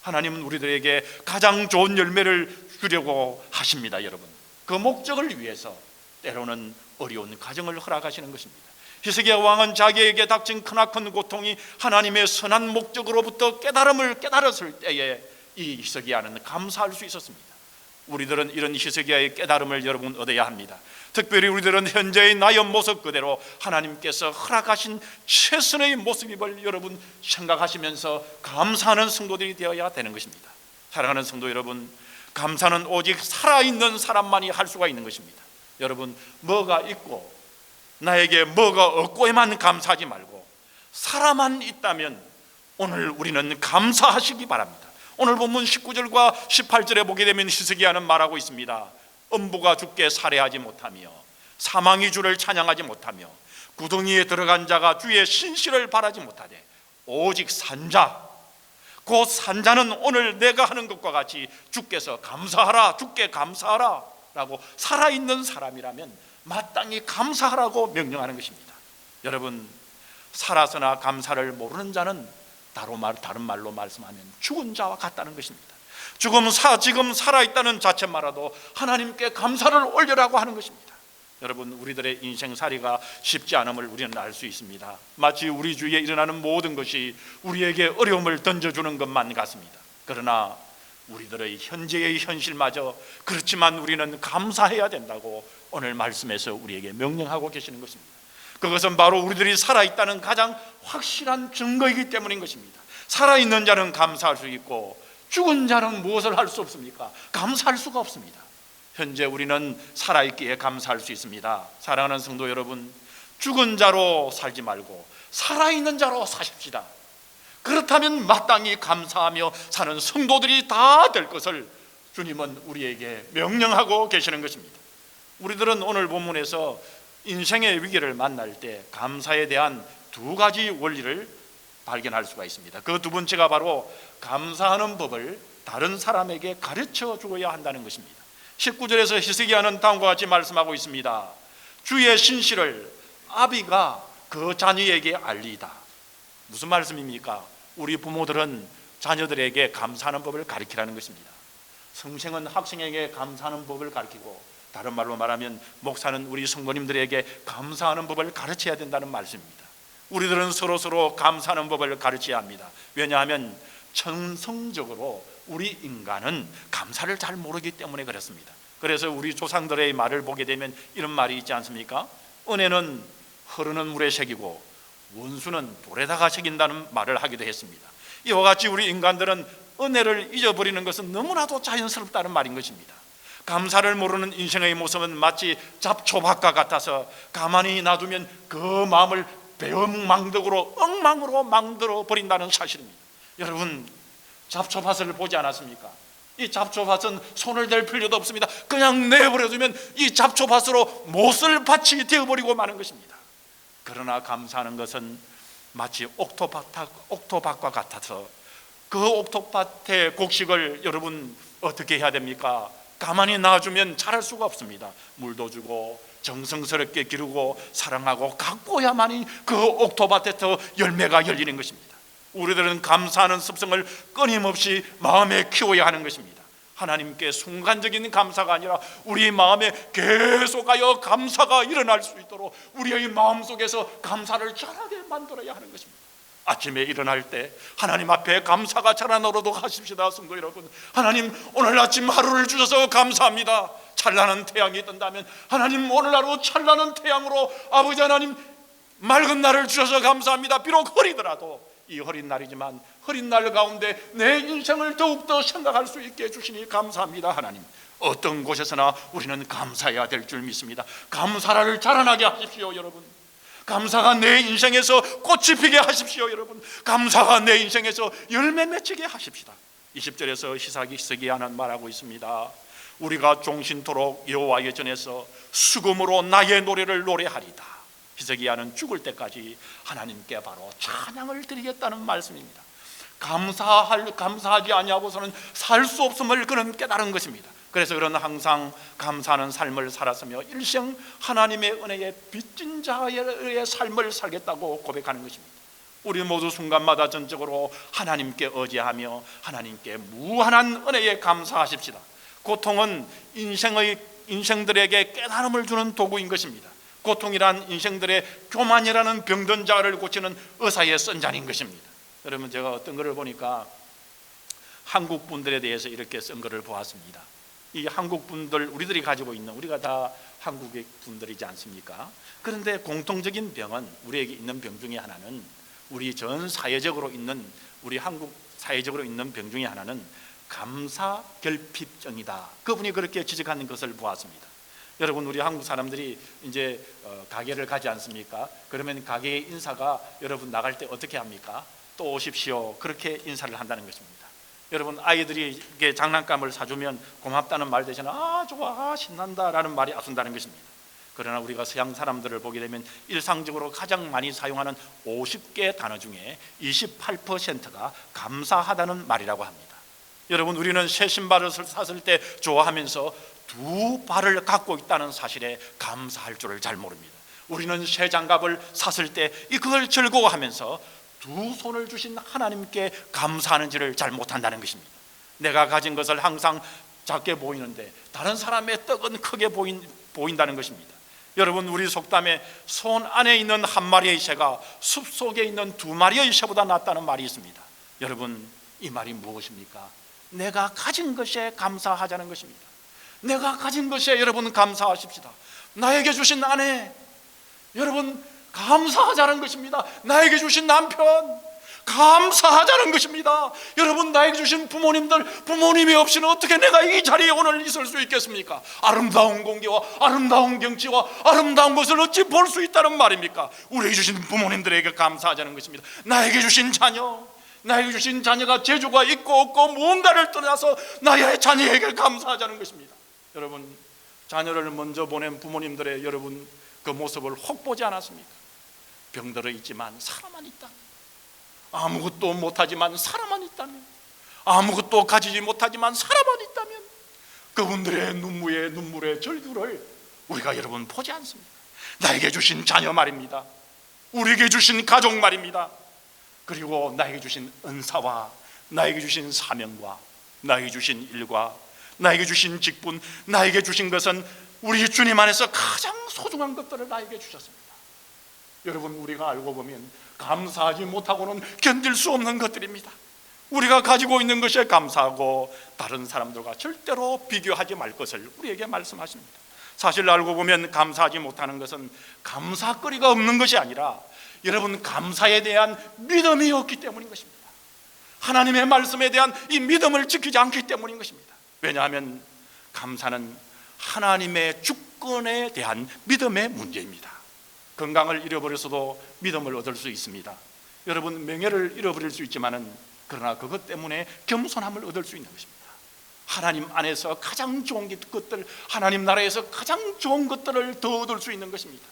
B: 하나님은 우리들에게 가장 좋은 열매를 주려고 하십니다. 여러분, 그 목적을 위해서 때로는 어려운 과정을 허락하시는 것입니다. 히스기야 왕은 자기에게 닥친 크나큰 고통이 하나님의 선한 목적으로부터 깨달음을 깨달았을 때에 이 히스기야는 감사할 수 있었습니다. 우리들은 이런 히스기야의 깨달음을 여러분 얻어야 합니다. 특별히 우리들은 현재의 나의 모습 그대로 하나님께서 허락하신 최선의 모습임을 여러분 생각하시면서 감사하는 성도들이 되어야 되는 것입니다. 사랑하는 성도 여러분, 감사는 오직 살아있는 사람만이 할 수가 있는 것입니다. 여러분, 뭐가 있고 나에게 뭐가 없고에만 감사하지 말고 살아만 있다면 오늘 우리는 감사하시기 바랍니다. 오늘 본문 19절과 18절에 보게 되면 히스기야는 말하고 있습니다. 음부가 주께 살해하지 못하며 사망이 주를 찬양하지 못하며 구덩이에 들어간 자가 주의 신실을 바라지 못하되 오직 산자, 그 산자는 오늘 내가 하는 것과 같이 주께서 감사하라, 주께 감사하라 라고 살아있는 사람이라면 마땅히 감사하라고 명령하는 것입니다. 여러분, 살아서나 감사를 모르는 자는 다른 말로 말씀하면 죽은 자와 같다는 것입니다. 지금 살아있다는 자체만으로도 하나님께 감사를 올려라고 하는 것입니다. 여러분, 우리들의 인생살이가 쉽지 않음을 우리는 알 수 있습니다. 마치 우리 주위에 일어나는 모든 것이 우리에게 어려움을 던져주는 것만 같습니다. 그러나 우리들의 현재의 현실마저 그렇지만 우리는 감사해야 된다고 오늘 말씀에서 우리에게 명령하고 계시는 것입니다. 그것은 바로 우리들이 살아있다는 가장 확실한 증거이기 때문인 것입니다. 살아있는 자는 감사할 수 있고 죽은 자는 무엇을 할 수 없습니까? 감사할 수가 없습니다. 현재 우리는 살아있기에 감사할 수 있습니다. 사랑하는 성도 여러분, 죽은 자로 살지 말고 살아있는 자로 사십시다. 그렇다면 마땅히 감사하며 사는 성도들이 다 될 것을 주님은 우리에게 명령하고 계시는 것입니다. 우리들은 오늘 본문에서 인생의 위기를 만날 때 감사에 대한 두 가지 원리를 발견할 수가 있습니다. 그 두 번째가 바로 감사하는 법을 다른 사람에게 가르쳐 주어야 한다는 것입니다. 19절에서 히스기야는 다음과 같이 말씀하고 있습니다. 주의 신실을 아비가 그 자녀에게 알리다. 무슨 말씀입니까? 우리 부모들은 자녀들에게 감사하는 법을 가르치라는 것입니다. 선생은 학생에게 감사하는 법을 가르치고, 다른 말로 말하면 목사는 우리 성도님들에게 감사하는 법을 가르쳐야 된다는 말씀입니다. 우리들은 서로 감사하는 법을 가르쳐야 합니다. 왜냐하면 천성적으로 우리 인간은 감사를 잘 모르기 때문에 그렇습니다. 그래서 우리 조상들의 말을 보게 되면 이런 말이 있지 않습니까? 은혜는 흐르는 물에 새기고 원수는 돌에다가 새긴다는 말을 하기도 했습니다. 이와 같이 우리 인간들은 은혜를 잊어버리는 것은 너무나도 자연스럽다는 말인 것입니다. 감사를 모르는 인생의 모습은 마치 잡초밭과 같아서 가만히 놔두면 그 마음을 배은망덕으로 엉망으로 만들어 버린다는 사실입니다. 여러분, 잡초밭을 보지 않았습니까? 이 잡초밭은 손을 댈 필요도 없습니다. 그냥 내버려두면 이 잡초밭으로 못쓸 밭이 되어버리고 마는 것입니다. 그러나 감사하는 것은 마치 옥토밭과 같아서 그 옥토밭의 곡식을 여러분 어떻게 해야 됩니까? 가만히 놔주면 자랄 수가 없습니다. 물도 주고 정성스럽게 기르고 사랑하고 가꿔야만이 그 옥토밭에서 열매가 열리는 것입니다. 우리들은 감사하는 습성을 끊임없이 마음에 키워야 하는 것입니다. 하나님께 순간적인 감사가 아니라 우리 마음에 계속하여 감사가 일어날 수 있도록 우리의 마음속에서 감사를 자라게 만들어야 하는 것입니다. 아침에 일어날 때 하나님 앞에 감사가 자라나도록 하십시다. 성도 여러분, 하나님 오늘 아침 하루를 주셔서 감사합니다. 찬란한 태양이 뜬다면 하나님 오늘 하루 찬란한 태양으로 아버지 하나님 맑은 날을 주셔서 감사합니다. 비록 흐리더라도 이 흐린 날이지만 흐린 날 가운데 내 인생을 더욱더 생각할 수 있게 해주시니 감사합니다. 하나님, 어떤 곳에서나 우리는 감사해야 될 줄 믿습니다. 감사를 자라나게 하십시오. 여러분, 감사가 내 인생에서 꽃이 피게 하십시오. 여러분, 감사가 내 인생에서 열매 맺히게 하십시다. 20절에서 히스기야는 말하고 있습니다. 우리가 종신토록 여호와의 전에서 수금으로 나의 노래를 노래하리다. 히스기야는 죽을 때까지 하나님께 바로 찬양을 드리겠다는 말씀입니다. 감사하지 아니하고서는 살 수 없음을 그는 깨달은 것입니다. 그래서 그는 항상 감사하는 삶을 살았으며 일생 하나님의 은혜에 빚진 자의 삶을 살겠다고 고백하는 것입니다.
C: 우리 모두 순간마다 전적으로 하나님께 의지하며 하나님께 무한한 은혜에 감사하십시다. 고통은 인생들에게 깨달음을 주는 도구인 것입니다. 고통이란 인생들의 교만이라는 병든 자를 고치는 의사의 선잔인 것입니다. 여러분, 제가 어떤 글을 보니까 한국 분들에 대해서 이렇게 쓴 글을 보았습니다. 이 한국 분들, 우리들이 가지고 있는, 우리가 다 한국의 분들이지 않습니까? 그런데 공통적인 병은, 우리에게 있는 병 중에 하나는, 우리 전 사회적으로 있는, 우리 한국 사회적으로 있는 병 중에 하나는 감사결핍증이다. 그분이 그렇게 지적하는 것을 보았습니다. 여러분, 우리 한국 사람들이 이제 가게를 가지 않습니까? 그러면 가게의 인사가 여러분 나갈 때 어떻게 합니까? 또 오십시오. 그렇게 인사를 한다는 것입니다. 여러분, 아이들이 이렇게 장난감을 사주면 고맙다는 말 대신에 아 좋아, 신난다 라는 말이 앞선다는 것입니다. 그러나 우리가 서양 사람들을 보게 되면 일상적으로 가장 많이 사용하는 50개 단어 중에 28%가 감사하다는 말이라고 합니다. 여러분, 우리는 새 신발을 샀을 때 좋아하면서 두 발을 갖고 있다는 사실에 감사할 줄을 잘 모릅니다. 우리는 새 장갑을 샀을 때 그걸 즐거워하면서 두 손을 주신 하나님께 감사하는지를 잘 못한다는 것입니다. 내가 가진 것을 항상 작게 보이는데 다른 사람의 떡은 크게 보인다는 것입니다. 여러분, 우리 속담에 손 안에 있는 한 마리의 새가 숲속에 있는 두 마리의 새보다 낫다는 말이 있습니다. 여러분, 이 말이 무엇입니까? 내가 가진 것에 감사하자는 것입니다. 내가 가진 것에 여러분 감사하십시다. 나에게 주신 아내, 여러분 감사하자는 것입니다. 나에게 주신 남편, 감사하자는 것입니다. 여러분, 나에게 주신 부모님들, 부모님이 없이는 어떻게 내가 이 자리에 오늘 있을 수 있겠습니까? 아름다운 공기와 아름다운 경치와 아름다운 것을 어찌 볼 수 있다는 말입니까? 우리에게 주신 부모님들에게 감사하자는 것입니다. 나에게 주신 자녀, 나에게 주신 자녀가 재주가 있고 없고 무언가를 떠나서 나의 자녀에게 감사하자는 것입니다. 여러분, 자녀를 먼저 보낸 부모님들의 여러분 그 모습을 혹 보지 않았습니까? 병들어 있지만 살아만 있다면, 아무것도 못하지만 살아만 있다면, 아무것도 가지지 못하지만 살아만 있다면, 그분들의 눈물의 절규를 우리가 여러분 보지 않습니까? 나에게 주신 자녀 말입니다. 우리에게 주신 가족 말입니다. 그리고 나에게 주신 은사와 나에게 주신 사명과 나에게 주신 일과 나에게 주신 직분, 나에게 주신 것은 우리 주님 안에서 가장 소중한 것들을 나에게 주셨습니다. 여러분, 우리가 알고 보면 감사하지 못하고는 견딜 수 없는 것들입니다. 우리가 가지고 있는 것에 감사하고 다른 사람들과 절대로 비교하지 말 것을 우리에게 말씀하십니다. 사실 알고 보면 감사하지 못하는 것은 감사거리가 없는 것이 아니라 여러분 감사에 대한 믿음이 없기 때문인 것입니다. 하나님의 말씀에 대한 이 믿음을 지키지 않기 때문인 것입니다. 왜냐하면 감사는 하나님의 주권에 대한 믿음의 문제입니다. 건강을 잃어버려서도 믿음을 얻을 수 있습니다. 여러분, 명예를 잃어버릴 수 있지만은 그러나 그것 때문에 겸손함을 얻을 수 있는 것입니다. 하나님 안에서 가장 좋은 것들, 하나님 나라에서 가장 좋은 것들을 더 얻을 수 있는 것입니다.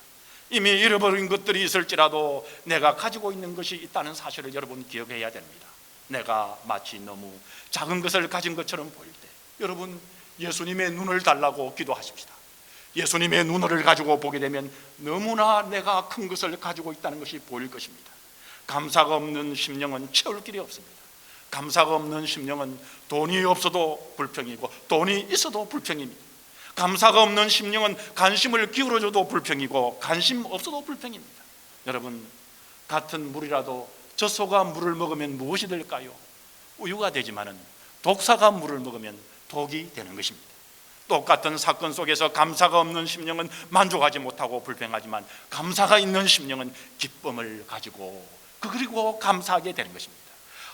C: 이미 잃어버린 것들이 있을지라도 내가 가지고 있는 것이 있다는 사실을 여러분 기억해야 됩니다. 내가 마치 너무 작은 것을 가진 것처럼 보일 때 여러분 예수님의 눈을 달라고 기도하십시다. 예수님의 눈을 가지고 보게 되면 너무나 내가 큰 것을 가지고 있다는 것이 보일 것입니다. 감사가 없는 심령은 채울 길이 없습니다. 감사가 없는 심령은 돈이 없어도 불평이고 돈이 있어도 불평입니다. 감사가 없는 심령은 관심을 기울여줘도 불평이고 관심 없어도 불평입니다. 여러분, 같은 물이라도 젖소가 물을 먹으면 무엇이 될까요? 우유가 되지만은 독사가 물을 먹으면 독이 되는 것입니다. 똑같은 사건 속에서 감사가 없는 심령은 만족하지 못하고 불평하지만 감사가 있는 심령은 기쁨을 가지고 그리고 감사하게 되는 것입니다.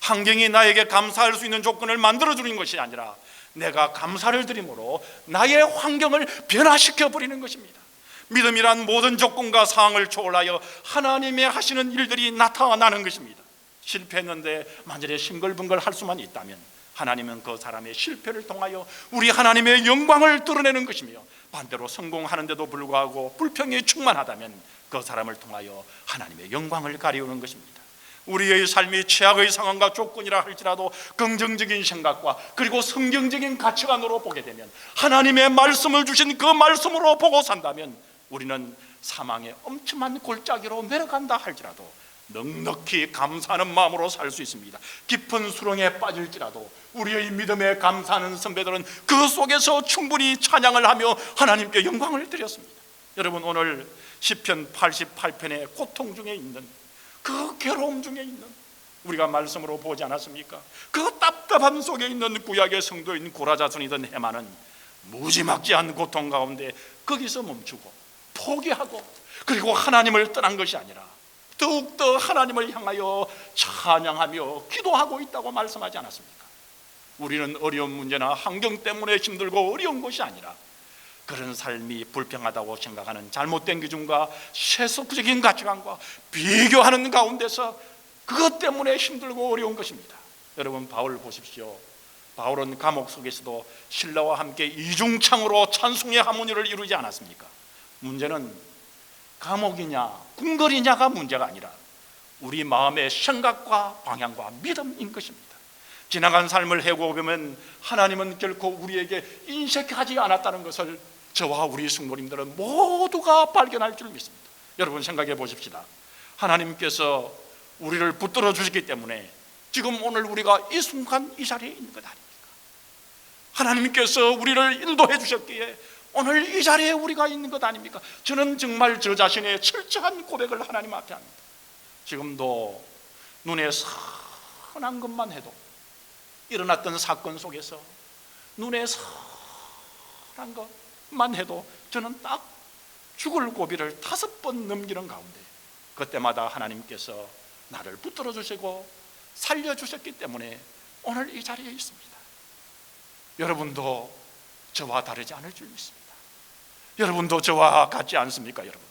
C: 환경이 나에게 감사할 수 있는 조건을 만들어주는 것이 아니라 내가 감사를 드림으로 나의 환경을 변화시켜 버리는 것입니다. 믿음이란 모든 조건과 상황을 초월하여 하나님의 하시는 일들이 나타나는 것입니다. 실패했는데 만일에 싱글벙글 할 수만 있다면 하나님은 그 사람의 실패를 통하여 우리 하나님의 영광을 드러내는 것이며, 반대로 성공하는데도 불구하고 불평이 충만하다면 그 사람을 통하여 하나님의 영광을 가리우는 것입니다. 우리의 삶이 최악의 상황과 조건이라 할지라도 긍정적인 생각과 그리고 성경적인 가치관으로 보게 되면, 하나님의 말씀을 주신 그 말씀으로 보고 산다면 우리는 사망의 엄청난 골짜기로 내려간다 할지라도
B: 넉넉히 감사하는 마음으로 살 수 있습니다. 깊은 수렁에 빠질지라도 우리의 믿음에 감사하는 선배들은 그 속에서 충분히 찬양을 하며 하나님께 영광을 드렸습니다. 여러분, 오늘 시편 88편의 고통 중에 있는 그 괴로움 중에 있는 우리가 말씀으로 보지 않았습니까? 그 답답함 속에 있는 구약의 성도인 고라자손이던 해만은 무지막지한 고통 가운데 거기서 멈추고 포기하고 그리고 하나님을 떠난 것이 아니라 더욱더 하나님을 향하여 찬양하며 기도하고 있다고 말씀하지 않았습니까? 우리는 어려운 문제나 환경 때문에 힘들고 어려운 것이 아니라 그런 삶이 불평하다고 생각하는 잘못된 기준과 세속적인 가치관과 비교하는 가운데서 그것 때문에 힘들고 어려운 것입니다. 여러분, 바울 보십시오. 바울은 감옥 속에서도 신라와 함께 이중창으로 찬송의 하모니를 이루지 않았습니까? 문제는 감옥이냐 궁궐이냐가 문제가 아니라 우리 마음의 생각과 방향과 믿음인 것입니다. 지나간 삶을 해보면 하나님은 결코 우리에게 인색하지 않았다는 것을 저와 우리 성도님들은 모두가 발견할 줄 믿습니다. 여러분, 생각해 보십시다. 하나님께서 우리를 붙들어 주셨기 때문에 지금 오늘 우리가 이 순간 이 자리에 있는 것 아닙니까? 하나님께서 우리를 인도해 주셨기에 오늘 이 자리에 우리가 있는 것 아닙니까? 저는 정말 저 자신의 철저한 고백을 하나님 앞에 합니다. 지금도 눈에 선한 것만 해도 일어났던 사건 속에서 눈에 선한 것만 해도 저는 딱 죽을 고비를 5번 넘기는 가운데 그때마다 하나님께서 나를 붙들어 주시고 살려주셨기 때문에 오늘 이 자리에 있습니다. 여러분도 저와 다르지 않을 줄 믿습니다. 여러분도 저와 같지 않습니까, 여러분?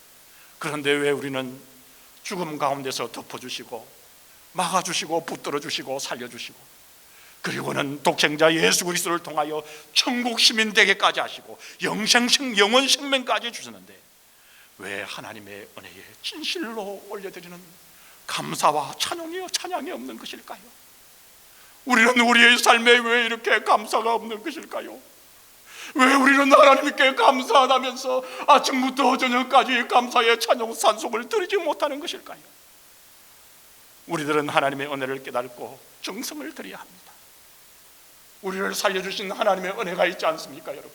B: 그런데 왜 우리는 죽음 가운데서 덮어주시고 막아주시고 붙들어주시고 살려주시고 그리고는 독생자 예수 그리스도를 통하여 천국 시민 되게까지 하시고 영원 생명까지 주셨는데 왜 하나님의 은혜에 진실로 올려드리는 감사와 찬양이 없는 것일까요? 우리는 우리의 삶에 왜 이렇게 감사가 없는 것일까요? 왜 우리는 하나님께 감사하다면서 아침부터 저녁까지 감사의 찬양 산송을 드리지 못하는 것일까요? 우리들은 하나님의 은혜를 깨닫고 정성을 드려야 합니다. 우리를 살려주신 하나님의 은혜가 있지 않습니까, 여러분?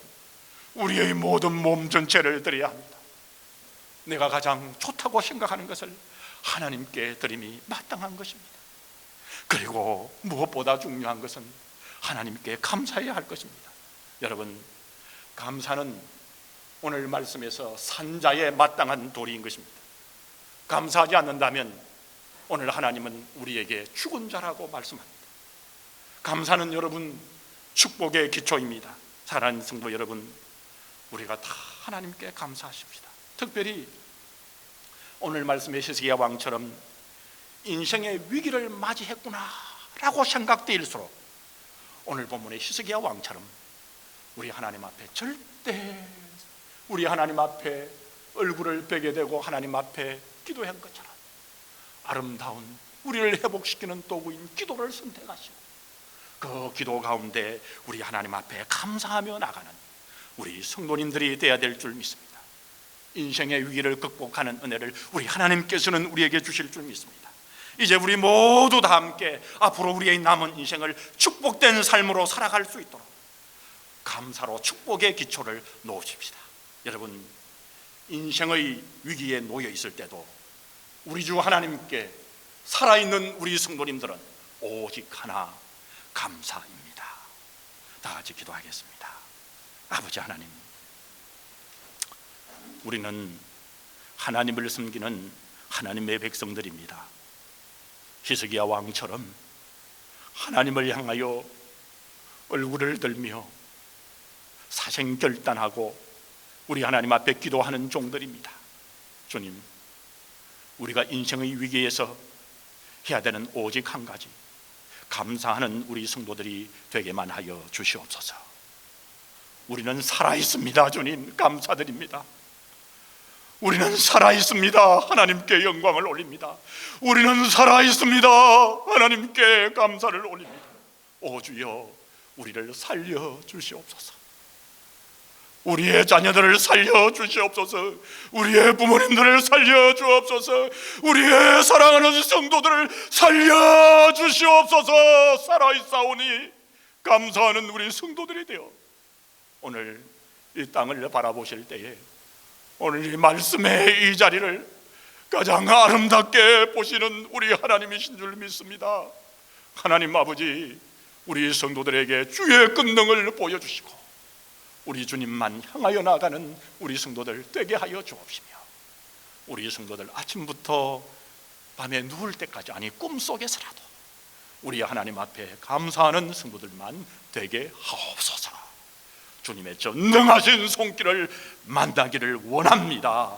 B: 우리의 모든 몸 전체를 드려야 합니다. 내가 가장 좋다고 생각하는 것을 하나님께 드림이 마땅한 것입니다. 그리고 무엇보다 중요한 것은 하나님께 감사해야 할 것입니다. 여러분, 감사는 오늘 말씀에서 산자에 마땅한 도리인 것입니다. 감사하지 않는다면 오늘 하나님은 우리에게 죽은 자라고 말씀합니다. 감사는 여러분 축복의 기초입니다. 사랑하는 성도 여러분, 우리가 다 하나님께 감사하십시다. 특별히 오늘 말씀의 히스기야 왕처럼 인생의 위기를 맞이했구나 라고 생각되일수록 오늘 본문의 히스기야 왕처럼 우리 하나님 앞에 절대 우리 하나님 앞에 얼굴을 베게 되고 하나님 앞에 기도한 것처럼 아름다운 우리를 회복시키는 도구인 기도를 선택하시고 그 기도 가운데 우리 하나님 앞에 감사하며 나가는 우리 성도님들이 되어야 될 줄 믿습니다. 인생의 위기를 극복하는 은혜를 우리 하나님께서는 우리에게 주실 줄 믿습니다. 이제 우리 모두 다 함께 앞으로 우리의 남은 인생을 축복된 삶으로 살아갈 수 있도록 감사로 축복의 기초를 놓으십시다. 여러분, 인생의 위기에 놓여 있을 때도 우리 주 하나님께 살아있는 우리 성도님들은 오직 하나, 감사입니다. 다 같이 기도하겠습니다. 아버지 하나님, 우리는 하나님을 섬기는 하나님의 백성들입니다. 히스기야 왕처럼 하나님을 향하여 얼굴을 들며 사생결단하고 우리 하나님 앞에 기도하는 종들입니다. 주님, 우리가 인생의 위기에서 해야 되는 오직 한 가지, 감사하는 우리 성도들이 되게만 하여 주시옵소서. 우리는 살아있습니다. 주님, 감사드립니다. 우리는 살아있습니다. 하나님께 영광을 올립니다. 우리는 살아있습니다. 하나님께 감사를 올립니다. 오 주여, 우리를 살려 주시옵소서. 우리의 자녀들을 살려 주시옵소서. 우리의 부모님들을 살려 주옵소서. 우리의 사랑하는 성도들을 살려 주시옵소서. 살아있사오니 감사하는 우리 성도들이 되어 오늘 이 땅을 바라보실 때에 오늘 이 말씀의 이 자리를 가장 아름답게 보시는 우리 하나님이신 줄 믿습니다. 하나님 아버지, 우리 성도들에게 주의 권능을 보여주시고 우리 주님만 향하여 나가는 우리 성도들 되게 하여 주옵시며, 우리 성도들 아침부터 밤에 누울 때까지, 아니 꿈속에서라도 우리 하나님 앞에 감사하는 성도들만 되게 하옵소서. 주님의 전능하신 손길을 만나기를 원합니다.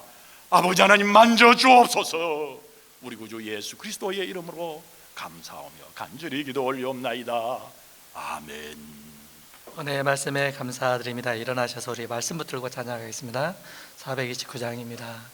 B: 아버지 하나님 만져 주옵소서. 우리 구주 예수 그리스도의 이름으로 감사하며 간절히 기도 올리옵나이다. 아멘.
A: 은혜의 말씀에 감사드립니다. 일어나셔서 우리 말씀 붙들고 찬양하겠습니다. 429장입니다.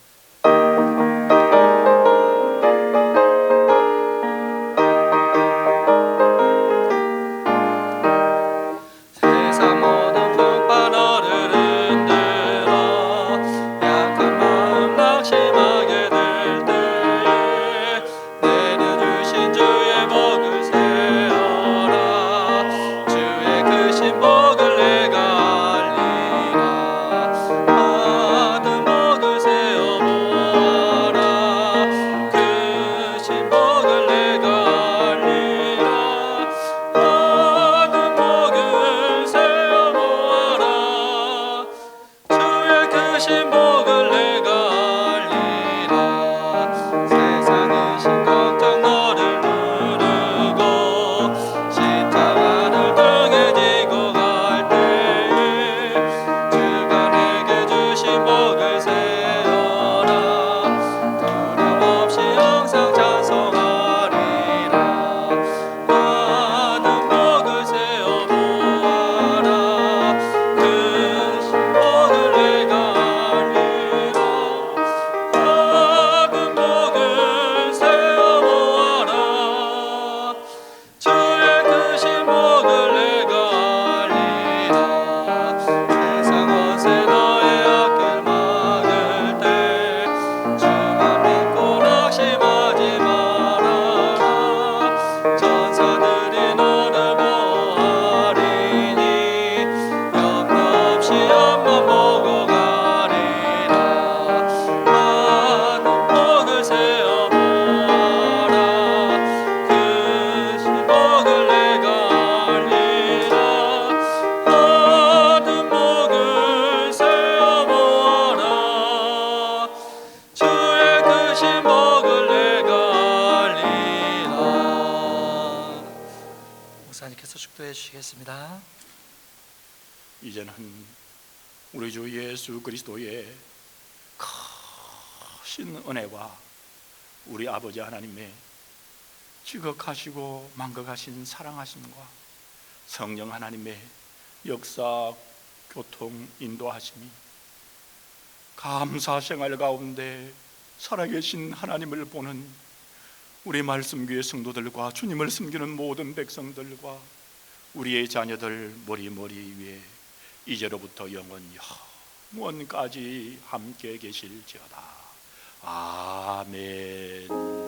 A: 주시겠습니다.
B: 이제는 우리 주 예수 그리스도의 크신 은혜와 우리 아버지 하나님의 지극하시고 만극하신 사랑하심과 성령 하나님의 역사, 교통, 인도하심이 감사 생활 가운데 살아계신 하나님을 보는 우리 말씀교회 성도들과 주님을 섬기는 모든 백성들과 우리의 자녀들 머리 위에 이제로부터 영원까지 함께 계실지어다. 아멘.